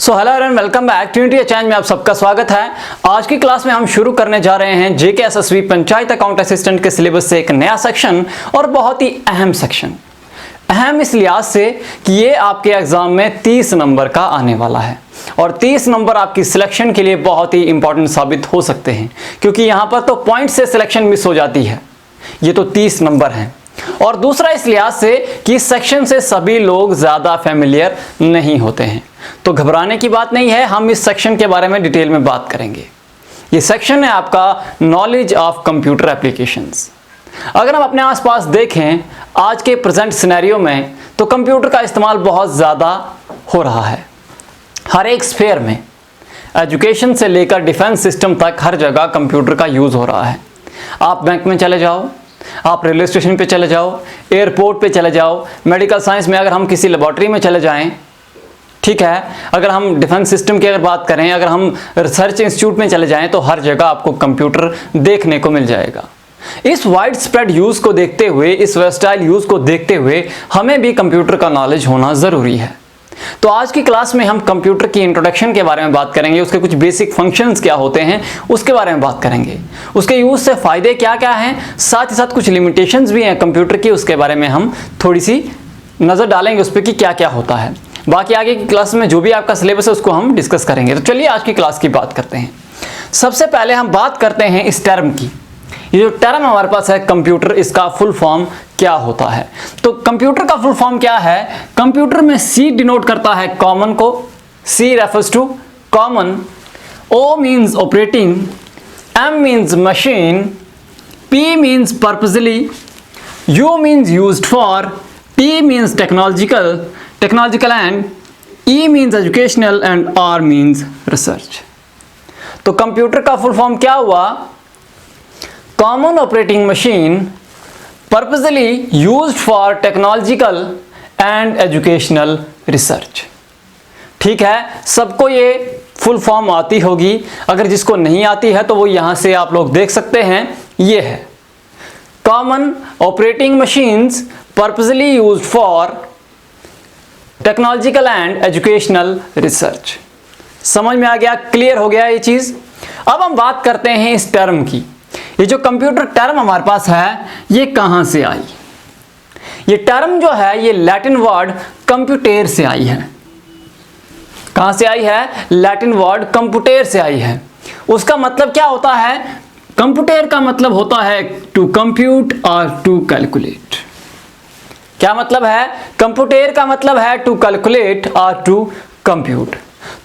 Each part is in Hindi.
Hello everyone, welcome back to unity channel में आप सबका स्वागत है। आज की क्लास में हम शुरू करने जा रहे हैं जेके एसएसबी पंचायत अकाउंट असिस्टेंट के सिलेबस से एक नया सेक्शन और बहुत ही अहम सेक्शन। अहम इस लिहाज से कि ये आपके एग्जाम में 30 नंबर का आने वाला है और 30 नंबर आपकी सिलेक्शन के लिए बहुत ही इंपॉर्टेंट साबित हो सकते हैं, क्योंकि यहाँ पर तो पॉइंट से सिलेक्शन मिस हो जाती है। ये तो 30 नंबर हैं। और दूसरा इस लिहाज से कि इस सेक्शन से सभी लोग ज़्यादा फेमिलियर नहीं होते हैं, तो घबराने की बात नहीं है। हम इस सेक्शन के बारे में डिटेल में बात करेंगे। ये सेक्शन है आपका नॉलेज ऑफ कंप्यूटर एप्लीकेशंस। अगर हम अपने आसपास देखें आज के प्रेजेंट सिनेरियो में, तो कंप्यूटर का इस्तेमाल बहुत ज़्यादा हो रहा है। हर एक स्फेयर में, एजुकेशन से लेकर डिफेंस सिस्टम तक हर जगह कंप्यूटर का यूज़ हो रहा है। आप बैंक में चले जाओ, आप रेलवे स्टेशन पे चले जाओ, एयरपोर्ट पे चले जाओ, मेडिकल साइंस में अगर हम किसी लेबॉर्ट्री में चले जाएं, ठीक है, अगर हम डिफेंस सिस्टम की अगर बात करें, अगर हम रिसर्च इंस्टीट्यूट में चले जाएं, तो हर जगह आपको कंप्यूटर देखने को मिल जाएगा। इस वाइड स्प्रेड यूज़ को देखते हुए, इस वर्सटाइल यूज़ को देखते हुए हमें भी कंप्यूटर का नॉलेज होना ज़रूरी है। तो आज की क्लास में हम कंप्यूटर की इंट्रोडक्शन के बारे में बात करेंगे, उसके कुछ बेसिक फंक्शंस क्या होते हैं उसके बारे में बात करेंगे, उसके यूज़ से फ़ायदे क्या क्या हैं, साथ ही साथ कुछ लिमिटेशंस भी हैं कंप्यूटर की, उसके बारे में हम थोड़ी सी नज़र डालेंगे उस पर कि क्या क्या होता है। बाकी आगे की क्लास में जो भी आपका सिलेबस है उसको हम डिस्कस करेंगे। तो चलिए आज की क्लास की बात करते हैं। सबसे पहले हम बात करते हैं इस टर्म की। ये जो टर्म हमारे पास है कंप्यूटर, इसका फुल फॉर्म क्या होता है? तो कंप्यूटर का फुल फॉर्म क्या है? कंप्यूटर में सी डिनोट करता है कॉमन को, C refers to common, O means operating, M means machine, P means purposely, U means used for, T means technological and E means educational and R means research. तो कंप्यूटर का फुल फॉर्म क्या हुआ? Common operating machine, purposely used for technological and educational research. ठीक है, सबको ये फुल फॉर्म आती होगी। अगर जिसको नहीं आती है तो वो यहाँ से आप लोग देख सकते हैं। ये है common operating machines purposely used for technological and educational research. समझ में आ गया? क्लियर हो गया ये चीज़? अब हम बात करते हैं इस टर्म की। ये जो कंप्यूटर टर्म हमारे पास है, ये कहाँ से आई? ये टर्म जो है ये लैटिन वर्ड कंप्यूटेर से आई है। कहाँ से आई है? लैटिन वर्ड कंप्यूटेर से आई है। उसका मतलब क्या होता है? कंप्यूटेर का मतलब होता है टू कंप्यूट और टू कैलकुलेट। क्या मतलब है? कंप्यूटेर का मतलब है टू कैलकुलेट और टू कंप्यूट।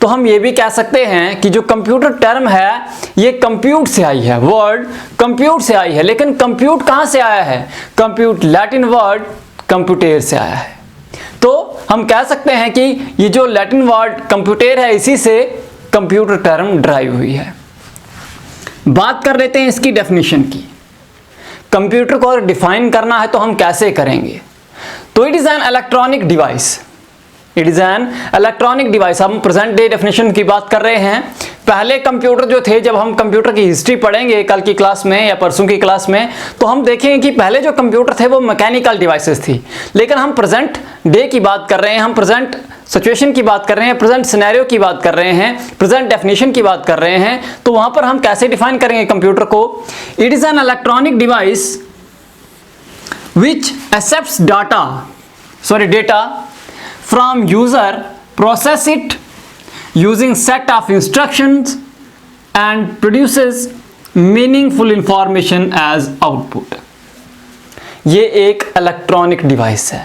तो हम ये भी कह सकते हैं कि जो कंप्यूटर टर्म है ये कंप्यूट से आई है, वर्ड कंप्यूट से आई है। लेकिन कंप्यूट कहाँ से आया है? कंप्यूट लैटिन वर्ड कंप्यूटेर से आया है। तो हम कह सकते हैं कि ये जो लैटिन वर्ड कंप्यूटेर है, इसी से कंप्यूटर टर्म ड्राइव हुई है। बात कर लेते हैं इसकी डेफिनेशन की। कंप्यूटर को अगर डिफाइन करना है तो हम कैसे करेंगे? तो it is an electronic device. It is an electronic device. हम प्रेजेंट डे डेफिनेशन की बात कर रहे हैं। पहले कंप्यूटर जो थे, जब हम कंप्यूटर की हिस्ट्री पढ़ेंगे कल की क्लास में या परसों की क्लास में, तो हम देखेंगे कि पहले जो कंप्यूटर थे वो मैकेनिकल डिवाइसेस थी। लेकिन हम प्रेजेंट डे की बात कर रहे हैं, हम प्रेजेंट सिचुएशन की बात कर रहे हैं, प्रेजेंट सिनेरियो की बात कर रहे हैं, प्रेजेंट डेफिनेशन की बात कर रहे हैं। तो वहाँ पर हम कैसे डिफाइन करेंगे कंप्यूटर को? It is an electronic device which accepts data from user, process it using set of instructions and produces meaningful information as output। ये एक इलेक्ट्रॉनिक डिवाइस है।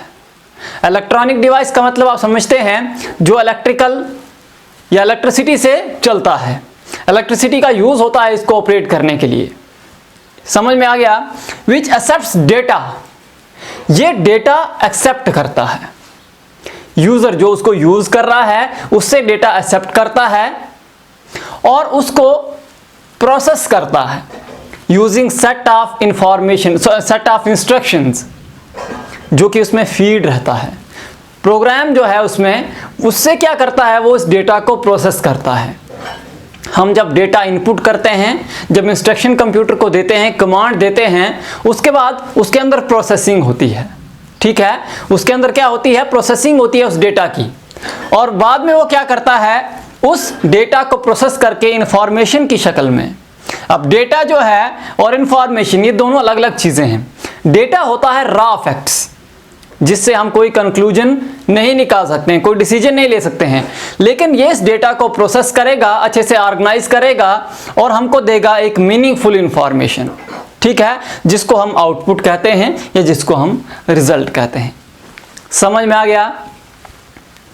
इलेक्ट्रॉनिक डिवाइस का मतलब आप समझते हैं जो इलेक्ट्रिकल या इलेक्ट्रिसिटी से चलता है। इलेक्ट्रिसिटी का यूज होता है इसको ऑपरेट करने के लिए। समझ में आ गया? which accepts data, ये डेटा एक्सेप्ट करता है। यूजर जो उसको यूज कर रहा है उससे डेटा एक्सेप्ट करता है और उसको प्रोसेस करता है using set of information, set of instructions, जो कि उसमें फीड रहता है। प्रोग्राम जो है उसमें, उससे क्या करता है? वो इस डेटा को प्रोसेस करता है। हम जब डेटा इनपुट करते हैं, जब इंस्ट्रक्शन कंप्यूटर को देते हैं, कमांड देते हैं, उसके बाद उसके अंदर प्रोसेसिंग होती है। ठीक है, उसके अंदर क्या होती है? प्रोसेसिंग होती है उस डेटा की। और बाद में वो क्या करता है, उस डेटा को प्रोसेस करके इंफॉर्मेशन की शक्ल में। अब डेटा जो है और इंफॉर्मेशन ये दोनों अलग अलग चीजें हैं। डेटा होता है रॉ फैक्ट्स, जिससे हम कोई कंक्लूजन नहीं निकाल सकते हैं, कोई डिसीजन नहीं ले सकते हैं, लेकिन ये इस डेटा को प्रोसेस करेगा, अच्छे से ऑर्गेनाइज करेगा और हमको देगा एक मीनिंगफुल इंफॉर्मेशन, ठीक है, जिसको हम आउटपुट कहते हैं या जिसको हम रिजल्ट कहते हैं। समझ में आ गया?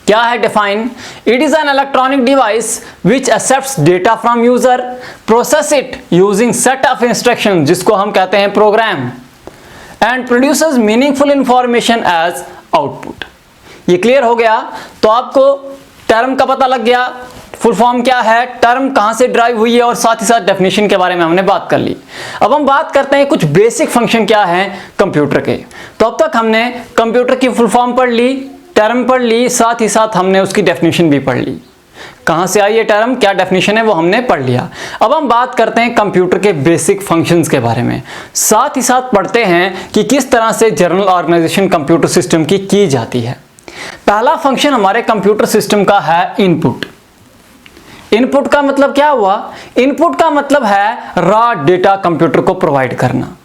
क्या है define? It is an electronic device which accepts data from user, process it using set of instruction, जिसको हम कहते हैं program, and produces meaningful information as output. ये क्लियर हो गया? तो आपको टर्म का पता लग गया, फुल फॉर्म क्या है, टर्म कहां से ड्राइव हुई है, और साथ ही साथ डेफिनेशन के बारे में हमने बात कर ली। अब हम बात करते हैं कुछ बेसिक फंक्शन क्या है कंप्यूटर के। तो अब तक हमने कंप्यूटर की फुल फॉर्म पढ़ ली, टर्म पढ़ ली, साथ ही साथ हमने उसकी डेफिनेशन भी पढ़ ली। कहां से आई ये टर्म, क्या डेफिनेशन है, वो हमने पढ़ लिया। अब हम बात करते हैं कंप्यूटर के बेसिक फंक्शंस के बारे में, साथ ही साथ पढ़ते हैं कि किस तरह से जनरल ऑर्गेनाइजेशन कंप्यूटर सिस्टम की जाती है। पहला फंक्शन हमारे कंप्यूटर सिस्टम का है इनपुट। इनपुट का मतलब क्या हुआ? इनपुट का मतलब है रॉ डेटा कंप्यूटर को प्रोवाइड करना।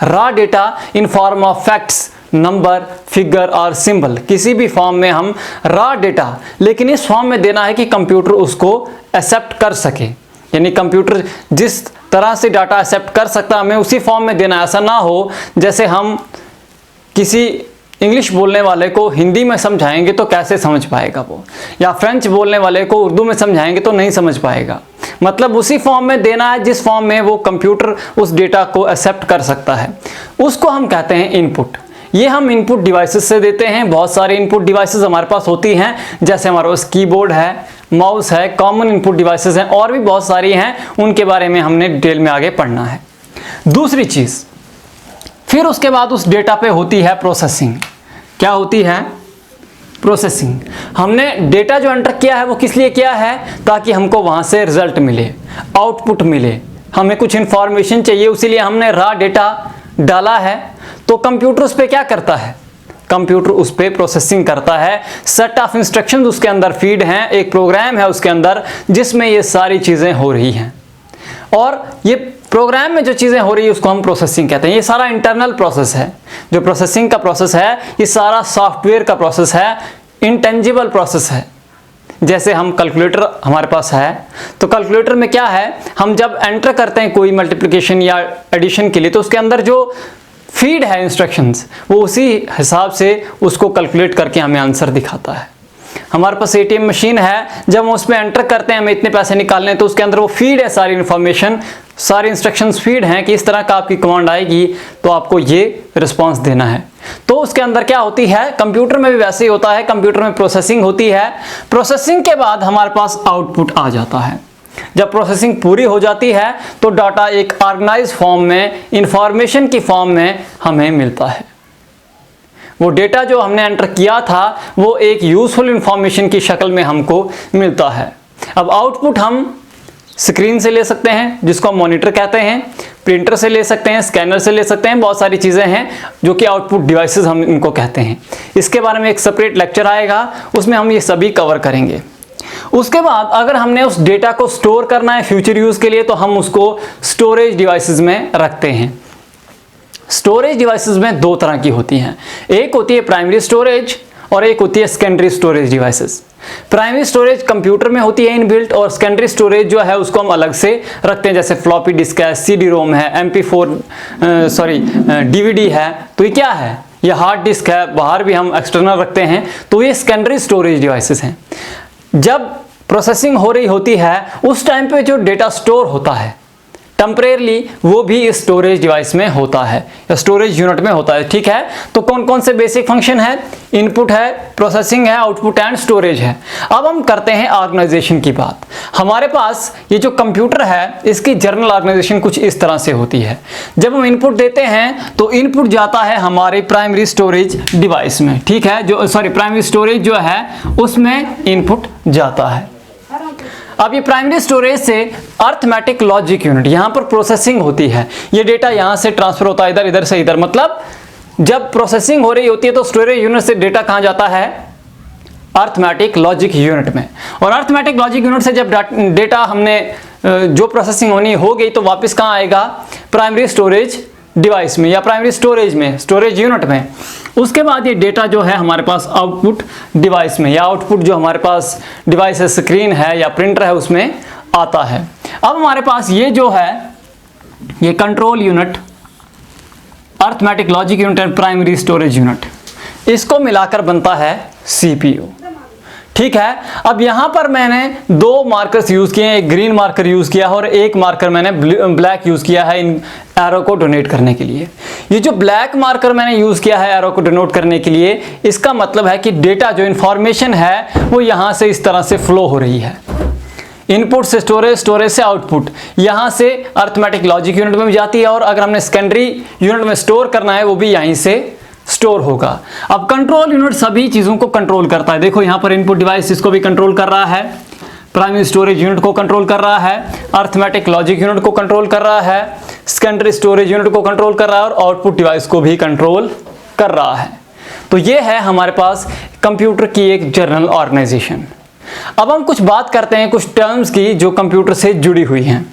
Raw data in form of facts, number, figure और सिंबल, किसी भी फॉर्म में हम रॉ डेटा, लेकिन इस फॉर्म में देना है कि कंप्यूटर उसको एक्सेप्ट कर सके। यानी कंप्यूटर जिस तरह से डाटा एक्सेप्ट कर सकता है हमें उसी फॉर्म में देना। ऐसा ना हो जैसे हम किसी इंग्लिश बोलने वाले को हिंदी में समझाएंगे तो कैसे समझ पाएगा वो, या फ्रेंच बोलने वाले को उर्दू में समझाएंगे तो नहीं समझ पाएगा। मतलब उसी फॉर्म में देना है जिस फॉर्म में वो कंप्यूटर उस डेटा को एक्सेप्ट कर सकता है, उसको हम कहते हैं इनपुट। ये हम इनपुट डिवाइसेस से देते हैं। बहुत सारे इनपुट डिवाइसेस हमारे पास होती हैं, जैसे हमारे पास कीबोर्ड है, माउस है, कॉमन इनपुट डिवाइसेस हैं, और भी बहुत सारी हैं, उनके बारे में हमने डिटेल में आगे पढ़ना है। दूसरी चीज, फिर उसके बाद उस डेटा पे होती है प्रोसेसिंग। क्या होती है? प्रोसेसिंग। हमने डेटा जो एंटर किया है वो किस लिए किया है? ताकि हमको वहां से रिजल्ट मिले, आउटपुट मिले, हमें कुछ इंफॉर्मेशन चाहिए, उसीलिए हमने रॉ डेटा डाला है। तो कंप्यूटर उस पर क्या करता है? कंप्यूटर उस पर प्रोसेसिंग करता है। सेट ऑफ इंस्ट्रक्शंस उसके अंदर फीड हैं, एक प्रोग्राम है उसके अंदर जिसमें ये सारी चीजें हो रही हैं, और ये प्रोग्राम में जो चीजें हो रही है उसको हम प्रोसेसिंग कहते हैं। ये सारा इंटरनल प्रोसेस है। जो प्रोसेसिंग का प्रोसेस है ये सारा सॉफ्टवेयर का प्रोसेस है, इंटेंजिबल प्रोसेस है। जैसे हम कैलकुलेटर हमारे पास है, तो कैलकुलेटर में क्या है, हम जब एंटर करते हैं कोई मल्टीप्लिकेशन या एडिशन के लिए, तो उसके अंदर जो फीड है इंस्ट्रक्शंस, वो उसी हिसाब से उसको कैलकुलेट करके हमें आंसर दिखाता है। हमारे पास एटीएम मशीन है, जब हम उसमें एंटर करते हैं हमें इतने पैसे निकालने हैं, तो उसके अंदर वो फीड है, सारी इंफॉर्मेशन, सारी इंस्ट्रक्शंस फीड हैं कि इस तरह का आपकी कमांड आएगी तो आपको ये रिस्पांस देना है। तो उसके अंदर क्या होती है, कंप्यूटर में भी वैसे ही होता है। कंप्यूटर में प्रोसेसिंग होती है, प्रोसेसिंग के बाद हमारे पास आउटपुट आ जाता है। जब प्रोसेसिंग पूरी हो जाती है तो डाटा एक ऑर्गेनाइज फॉर्म में, इंफॉर्मेशन की फॉर्म में हमें मिलता है। वो डेटा जो हमने एंटर किया था वो एक यूजफुल इंफॉर्मेशन की शक्ल में हमको मिलता है। अब आउटपुट हम स्क्रीन से ले सकते हैं, जिसको हम मॉनिटर कहते हैं, प्रिंटर से ले सकते हैं, स्कैनर से ले सकते हैं, बहुत सारी चीज़ें हैं जो कि आउटपुट डिवाइसेस हम इनको कहते हैं। इसके बारे में एक सेपरेट लेक्चर आएगा, उसमें हम ये सभी कवर करेंगे। उसके बाद अगर हमने उस डेटा को स्टोर करना है फ्यूचर यूज के लिए, तो हम उसको स्टोरेज डिवाइसेस में रखते हैं। स्टोरेज डिवाइसेस में दो तरह की होती हैं, एक होती है प्राइमरी स्टोरेज और एक होती है secondary storage devices. Primary storage computer में होती है इनबिल्ट, और सेकेंडरी स्टोरेज जो है उसको हम अलग से रखते हैं, जैसे फ्लॉपी डिस्क है, सीडी रोम है, डीवीडी है। तो ये क्या है, ये हार्ड डिस्क है, बाहर भी हम एक्सटर्नल रखते हैं। तो ये सेकेंडरी स्टोरेज डिवाइसेस हैं। जब प्रोसेसिंग हो रही होती है उस टाइम पे जो डेटा स्टोर होता है टेम्परेरली, वो भी इस स्टोरेज डिवाइस में होता है या स्टोरेज यूनिट में होता है। ठीक है, तो कौन कौन से बेसिक फंक्शन है? इनपुट है, प्रोसेसिंग है, आउटपुट एंड स्टोरेज है। अब हम करते हैं ऑर्गेनाइजेशन की बात। हमारे पास ये जो कंप्यूटर है इसकी जर्नल ऑर्गेनाइजेशन कुछ इस तरह से होती है। जब हम इनपुट देते हैं तो इनपुट जाता है हमारे प्राइमरी स्टोरेज डिवाइस में। ठीक है, प्राइमरी स्टोरेज जो है उसमें इनपुट जाता है। अब ये प्राइमरी स्टोरेज से अर्थमेटिक लॉजिक यूनिट, यहां पर प्रोसेसिंग होती है। ये डेटा यहां से ट्रांसफर होता है इधर, इधर से इधर। मतलब जब प्रोसेसिंग हो रही होती है तो स्टोरेज यूनिट से डेटा कहां जाता है? अर्थमेटिक लॉजिक यूनिट में। और अर्थमेटिक लॉजिक यूनिट से जब डेटा हमने जो प्रोसेसिंग होनी हो गई तो वापस कहाँ आएगा, प्राइमरी स्टोरेज डिवाइस में या प्राइमरी स्टोरेज में, स्टोरेज यूनिट में। उसके बाद ये डेटा जो है हमारे पास आउटपुट डिवाइस में या आउटपुट जो हमारे पास डिवाइस है, स्क्रीन है या प्रिंटर है, उसमें आता है। अब हमारे पास ये जो है ये control unit, arithmetic logic unit and primary storage unit, इसको मिलाकर बनता है सीपीयू। ठीक है, अब यहां पर मैंने दो मार्कर्स यूज किए हैं, एक ग्रीन मार्कर यूज किया है और एक मार्कर मैंने ब्लैक यूज किया है इन एरो को डोनेट करने के लिए। ये जो ब्लैक मार्कर मैंने यूज किया है एरो को डोनेट करने के लिए, इसका मतलब है कि डेटा जो इंफॉर्मेशन है वो यहां से इस तरह से फ्लो हो रही है, इनपुट से स्टोरेज, स्टोरेज से आउटपुट, यहां से अर्थमेटिक लॉजिक यूनिट में भी जाती है और अगर हमने सेकेंडरी यूनिट में स्टोर करना है वो भी यहीं से स्टोर होगा। अब कंट्रोल यूनिट सभी चीजों को कंट्रोल करता है। देखो यहां पर इनपुट डिवाइस इसको भी कंट्रोल कर रहा है, प्राइमरी स्टोरेज यूनिट को कंट्रोल कर रहा है, अर्थमेटिक लॉजिक यूनिट को कंट्रोल कर रहा है, सेकेंडरी स्टोरेज यूनिट को कंट्रोल कर रहा है और आउटपुट डिवाइस को भी कंट्रोल कर रहा है। तो ये है हमारे पास कंप्यूटर की एक जनरल ऑर्गेनाइजेशन। अब हम कुछ बात करते हैं कुछ टर्म्स की जो कंप्यूटर से जुड़ी हुई हैं।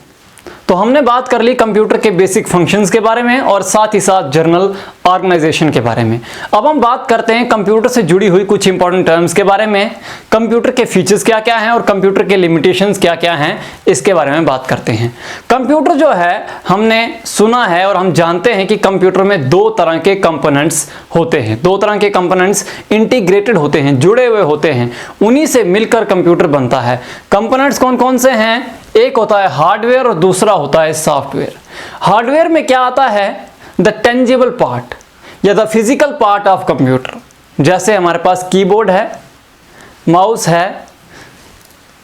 तो हमने बात कर ली कंप्यूटर के बेसिक फंक्शंस के बारे में और साथ ही साथ जनरल ऑर्गेनाइजेशन के बारे में। अब हम बात करते हैं कंप्यूटर से जुड़ी हुई कुछ इंपॉर्टेंट टर्म्स के बारे में, कंप्यूटर के फीचर्स क्या क्या हैं और कंप्यूटर के लिमिटेशंस क्या क्या हैं, इसके बारे में बात करते हैं। कंप्यूटर जो है हमने सुना है और हम जानते हैं कि कंप्यूटर में दो तरह के कंपोनेंट्स होते हैं, दो तरह के कंपोनेंट्स इंटीग्रेटेड होते हैं, जुड़े हुए होते हैं, उन्हीं से मिलकर कंप्यूटर बनता है। कंपोनेंट्स कौन कौन से हैं? एक होता है हार्डवेयर और दूसरा होता है सॉफ्टवेयर। हार्डवेयर में क्या आता है? द टेंजिबल पार्ट या the physical part of computer, जैसे हमारे पास कीबोर्ड है, माउस है,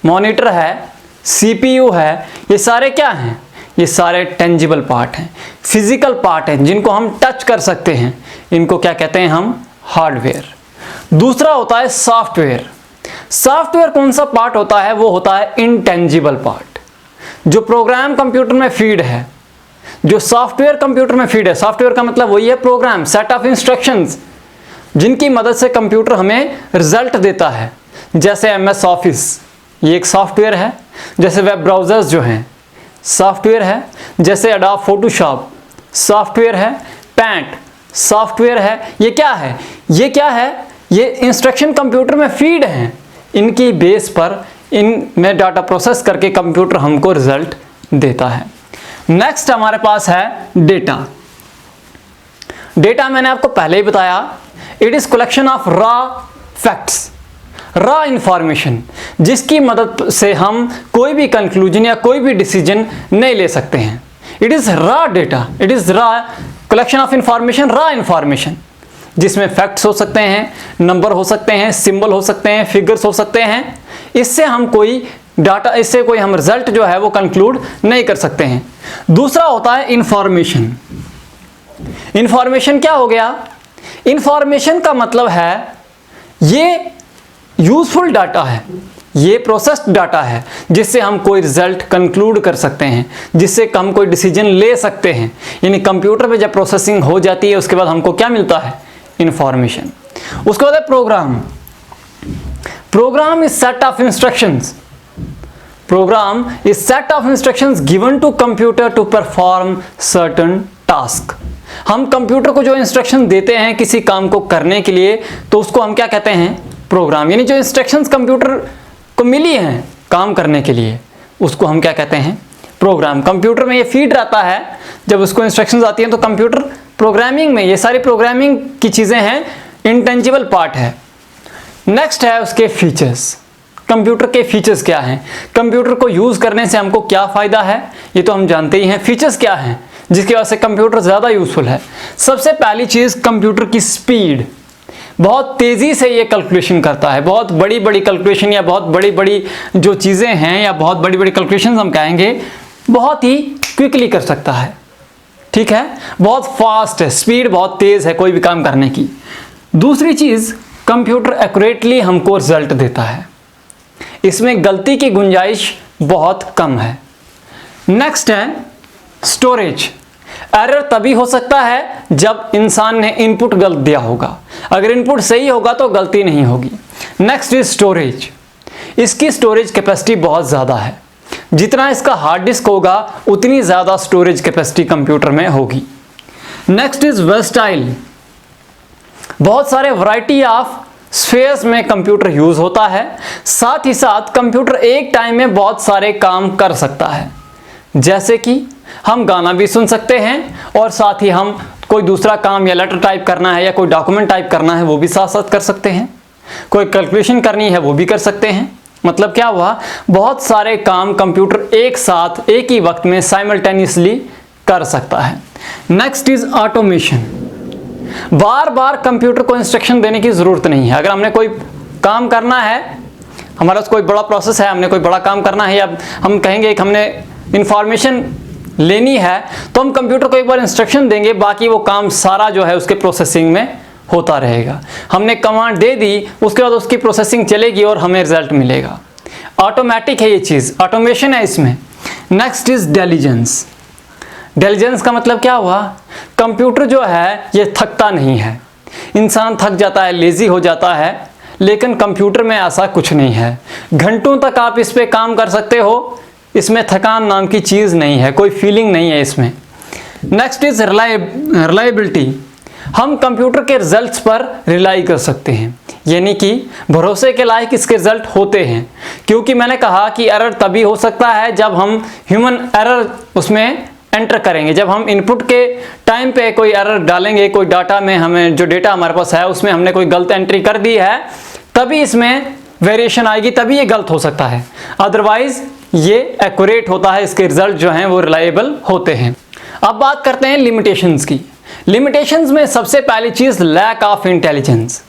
मॉनिटर है, सीपीयू है, ये सारे क्या हैं? ये सारे टेंजिबल पार्ट हैं, फिजिकल पार्ट हैं जिनको हम टच कर सकते हैं, इनको क्या कहते हैं हम? हार्डवेयर। दूसरा होता है सॉफ्टवेयर। सॉफ्टवेयर कौन सा पार्ट होता है? वो होता है इनटेंजिबल पार्ट, जो प्रोग्राम कंप्यूटर में फीड है, जो सॉफ्टवेयर कंप्यूटर में फीड है। सॉफ्टवेयर का मतलब वही है प्रोग्राम, सेट ऑफ इंस्ट्रक्शंस जिनकी मदद से कंप्यूटर हमें रिजल्ट देता है। जैसे MS ऑफिस, ये एक सॉफ्टवेयर है। जैसे वेब ब्राउजर्स जो हैं, सॉफ्टवेयर है। जैसे एडोब फोटोशॉप, सॉफ्टवेयर है। पैंट, सॉफ्टवेयर है। ये क्या है? ये क्या है? ये इंस्ट्रक्शन कंप्यूटर में फीड हैं, इनकी बेस पर इनमें डाटा प्रोसेस करके कंप्यूटर हमको रिजल्ट देता है। नेक्स्ट हमारे पास है डेटा। डेटा मैंने आपको पहले ही बताया, it is collection of raw facts, raw information, जिसकी मदद से हम कोई भी कंक्लूजन या कोई भी डिसीजन नहीं ले सकते हैं। It is raw data, it is raw collection of information, raw information, जिसमें फैक्ट्स हो सकते हैं, नंबर हो सकते हैं, सिंबल हो सकते हैं, फिगर्स हो सकते हैं। इससे हम कोई डाटा, इससे कोई हम रिजल्ट जो है वो कंक्लूड नहीं कर सकते हैं। दूसरा होता है इंफॉर्मेशन। इंफॉर्मेशन क्या हो गया? इंफॉर्मेशन का मतलब है ये यूजफुल डाटा है, ये प्रोसेस्ड डाटा है जिससे हम कोई रिजल्ट कंक्लूड कर सकते हैं, जिससे हम कोई डिसीजन ले सकते हैं। यानी कंप्यूटर में जब प्रोसेसिंग हो जाती है उसके बाद हमको क्या मिलता है? इंफॉर्मेशन। उसके बाद है program. Program is set of instructions, program is set of instructions given to computer to perform certain task. हम कंप्यूटर को जो इंस्ट्रक्शन देते हैं किसी काम को करने के लिए, तो उसको हम क्या कहते हैं? प्रोग्राम। यानी जो इंस्ट्रक्शंस कंप्यूटर को मिली हैं काम करने के लिए, उसको हम क्या कहते हैं? प्रोग्राम। कंप्यूटर में ये फीड रहता है, जब उसको इंस्ट्रक्शंस आती हैं तो कंप्यूटर प्रोग्रामिंग में, ये सारी प्रोग्रामिंग की चीजें हैं, इनटेंजिबल पार्ट है। नेक्स्ट है उसके फीचर्स। कंप्यूटर के फीचर्स क्या हैं? कंप्यूटर को यूज करने से हमको क्या फायदा है, ये तो हम जानते ही हैं। फीचर्स क्या हैं जिसकी वजह से कंप्यूटर ज्यादा यूजफुल है? सबसे पहली चीज कंप्यूटर की स्पीड, बहुत तेजी से ये कैलकुलेशन करता है। बहुत बड़ी बड़ी कैलकुलेशन या बहुत बड़ी बड़ी जो चीजें हैं या बहुत बड़ी बड़ी कैलकुलेशन हम कहेंगे, बहुत ही क्विकली कर सकता है। ठीक है, बहुत फास्ट है, स्पीड बहुत तेज है कोई भी काम करने की। दूसरी चीज, कंप्यूटर एक्यूरेटली हमको रिजल्ट देता है, इसमें गलती की गुंजाइश बहुत कम है। नेक्स्ट है स्टोरेज। एरर तभी हो सकता है जब इंसान ने इनपुट गलत दिया होगा, अगर इनपुट सही होगा तो गलती नहीं होगी। Next is storage. इसकी स्टोरेज कैपेसिटी बहुत ज़्यादा है। जितना इसका हार्ड डिस्क होगा उतनी ज़्यादा स्टोरेज कैपेसिटी कंप्यूटर में होगी। Next is versatile. बहुत सारे वैरायटी ऑफ स्फेयर्स में कंप्यूटर यूज होता है। साथ ही साथ कंप्यूटर एक टाइम में बहुत सारे काम कर सकता है, जैसे कि हम गाना भी सुन सकते हैं और साथ ही हम कोई दूसरा काम या लेटर टाइप करना है या कोई डॉक्यूमेंट टाइप करना है वो भी साथ साथ कर सकते हैं। कोई कैलकुलेशन करनी है वो भी कर सकते हैं। मतलब क्या हुआ, बहुत सारे काम कंप्यूटर एक साथ एक ही वक्त में साइमल्टेनियसली कर सकता है। Next is automation. Bar bar computer को इंस्ट्रक्शन देने की ज़रूरत नहीं है। अगर हमने कोई काम करना है, हमारा कोई बड़ा प्रोसेस है, हमने कोई बड़ा काम करना है या हम कहेंगे कि हमने इंफॉर्मेशन लेनी है, तो हम कंप्यूटर को एक बार इंस्ट्रक्शन देंगे, बाकी वो काम सारा जो है उसके प्रोसेसिंग में होता रहेगा। हमने कमांड दे दी, उसके बाद उसकी प्रोसेसिंग चलेगी और हमें रिजल्ट मिलेगा। ऑटोमेटिक है ये चीज़, ऑटोमेशन है इसमें। Next is diligence. डिलीजेंस का मतलब क्या हुआ, कंप्यूटर जो है ये थकता नहीं है। इंसान थक जाता है, लेजी हो जाता है, लेकिन कंप्यूटर में ऐसा कुछ नहीं है। घंटों तक आप इस पे काम कर सकते हो, इसमें थकान नाम की चीज़ नहीं है, कोई फीलिंग नहीं है इसमें। Next is reliability. हम कंप्यूटर के रिजल्ट्स पर रिलाई कर सकते हैं, यानी कि भरोसे के लायक इसके रिजल्ट होते हैं। क्योंकि मैंने कहा कि एरर तभी हो सकता है जब हम ह्यूमन एरर उसमें एंटर करेंगे। जब हम इनपुट के टाइम पे कोई एरर डालेंगे, कोई डाटा में हमें जो डेटा हमारे पास है उसमें हमने कोई गलत एंट्री कर दी है, तभी इसमें वेरिएशन आएगी, तभी ये गलत हो सकता है। अदरवाइज ये एक्यूरेट होता है, इसके रिजल्ट जो हैं वो रिलायबल होते हैं। अब बात करते हैं लिमिटेशंस की। लिमिटेशंस में सबसे पहली चीज लैक ऑफ इंटेलिजेंस।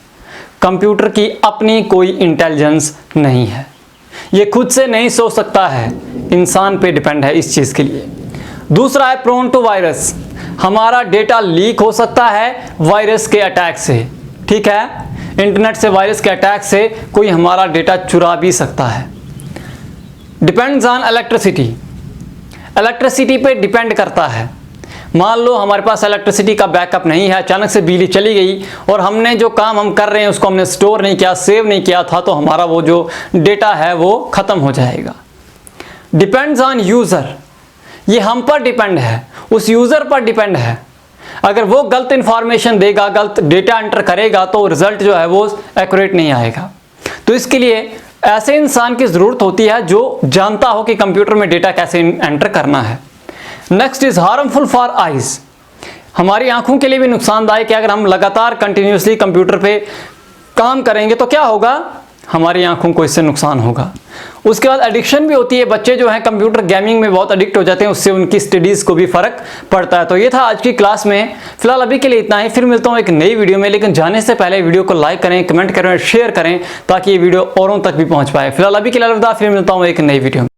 कंप्यूटर की अपनी कोई इंटेलिजेंस नहीं है, ये खुद से नहीं सोच सकता है, इंसान पे डिपेंड है इस चीज के लिए। दूसरा है प्रोन टू वायरस। हमारा डेटा लीक हो सकता है वायरस के अटैक से। ठीक है, इंटरनेट से वायरस के अटैक से कोई हमारा डेटा चुरा भी सकता है। Depends on electricity. इलेक्ट्रिसिटी पे डिपेंड करता है। मान लो हमारे पास इलेक्ट्रिसिटी का बैकअप नहीं है, अचानक से बिजली चली गई और हमने जो काम हम कर रहे हैं उसको हमने स्टोर नहीं किया, सेव नहीं किया था, तो हमारा वो जो डेटा है वो खत्म हो जाएगा। Depends on user. ये हम पर डिपेंड है, उस यूजर पर डिपेंड है। अगर वो गलत इंफॉर्मेशन देगा, गलत डेटा एंटर करेगा, तो रिजल्ट जो है वो एक्यूरेट नहीं आएगा। तो इसके लिए ऐसे इंसान की जरूरत होती है जो जानता हो कि कंप्यूटर में डेटा कैसे एंटर करना है। Next is harmful for eyes. हमारी आंखों के लिए भी नुकसानदायक है। अगर हम लगातार कंटिन्यूसली कंप्यूटर पे काम करेंगे तो क्या होगा, हमारी आंखों को इससे नुकसान होगा। उसके बाद एडिक्शन भी होती है। बच्चे जो हैं कंप्यूटर गेमिंग में बहुत एडिक्ट हो जाते हैं, उससे उनकी स्टडीज़ को भी फ़र्क पड़ता है। तो ये था आज की क्लास में। फिलहाल अभी के लिए इतना ही, फिर मिलता हूँ एक नई वीडियो में। लेकिन जाने से पहले वीडियो को लाइक करें, कमेंट करें और शेयर करें ताकि ये वीडियो औरों तक भी पहुँच पाए। फिलहाल अभी के लिए अलविदा, फिर मिलता हूँ एक नई वीडियो में।